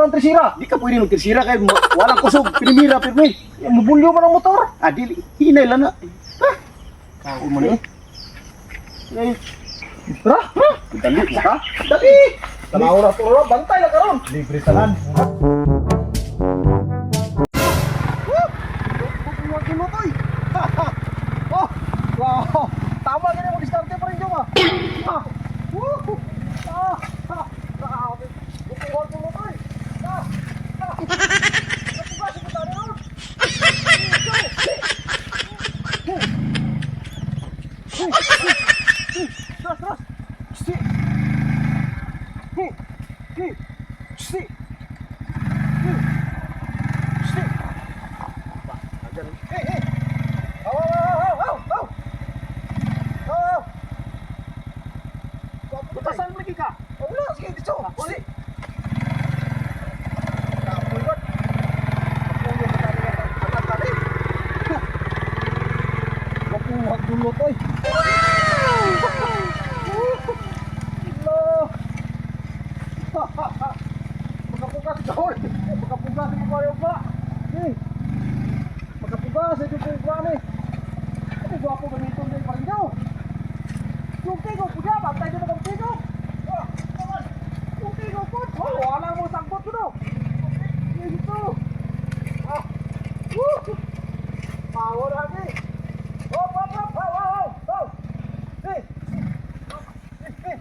Ang trisira. Di ka pwede magtirsira kay walang kusog, pinimira pirmi. Mabulyo man ang motor. Dili hinay lang na. Tao mo ni. Eh, tara. Dali ka. Dali. Tanaw na puro. Bantay lang karon. Libre tanan. Oh, wow. Tama ganyan mo diskarte pa rin dyan ah. Woo! Grabe. Bukuhan mo mo tayo. Napugasi ko tayo ron. Tras. Sti. Sti. Sti. Hey. Butasan lagi ka. Wala, sige dito. Wala. Kapoy ba? Wag dulot oy. Makapugas ka oy. Makapugas mo kayo ba? Makapugas ito po ba ni? Ano gwapo ganito din pa rin daw? Yung tigo po dyan, bantay dyan ang tigo. Yung tigo po. Wala mo sangkot ko daw. Ito. Power lagi. Hop. Hey. Bati.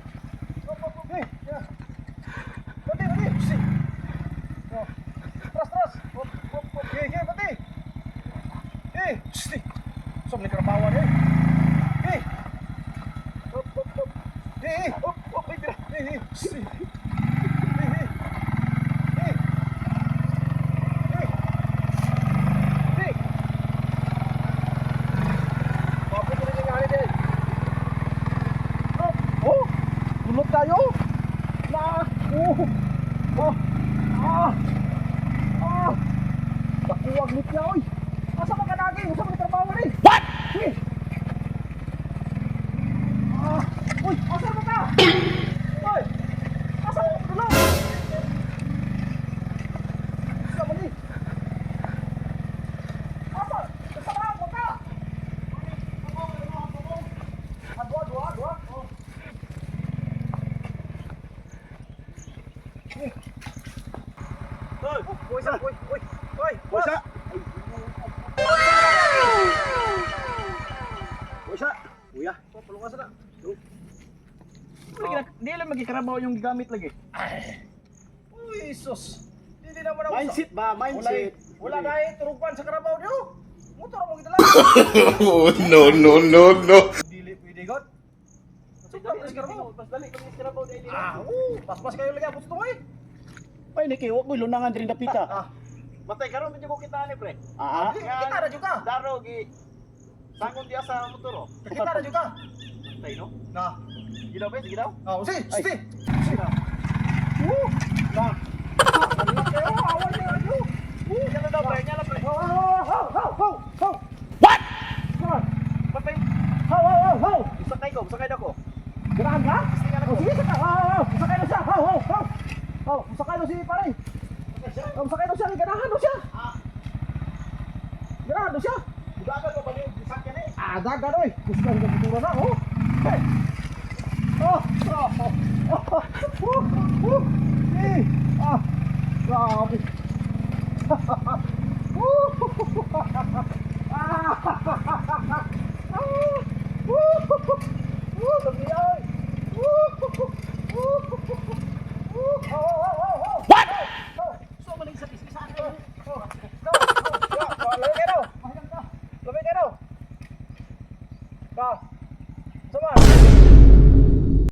Tras. Hop. Bati. Som ni karabawan eh. Hop. Bulot tayo. Bakuwag ni Pia oy. Asa ka naging? Usa man trabaho ni. What? Uy, asa mo ka? Oy. Asa mo ka? Asa mo ni? Asa mo ka? Dua. Oy, bosa. Kuya, palungas na. Di lang magkikarabaw yung gigamit lagi. Uy, sus. Hindi naman ako. Mindset ba? Mindset. Wala dahil turupan sa karabaw niyo. Motor mo kita lang. No. Dili pwede god. Pas dali kami sa karabaw dili. Pas kayo lagi apos to eh. Ay niki, wag mo lunangan diri dapita. Matay karon medyo ko kita ni pre. Kita ra jud ka. Daro gi sangon dia sa motor. Kita ra jud ka. Tay no. Na. Gidaw ba? Gidaw. Si. Na. Awan niya ayo. Nyala daw pre, nyala pre. What? Patay. Ho. Sakay dako. Ganahan ka? Sige, sakay. Sakay na siya. Sakay na si pare. Sakay na siya. Ganahan na siya. Dagan ko bali sakyan eh. Dagan oy. Gusto ka ng na, oh. Hey. Grabe.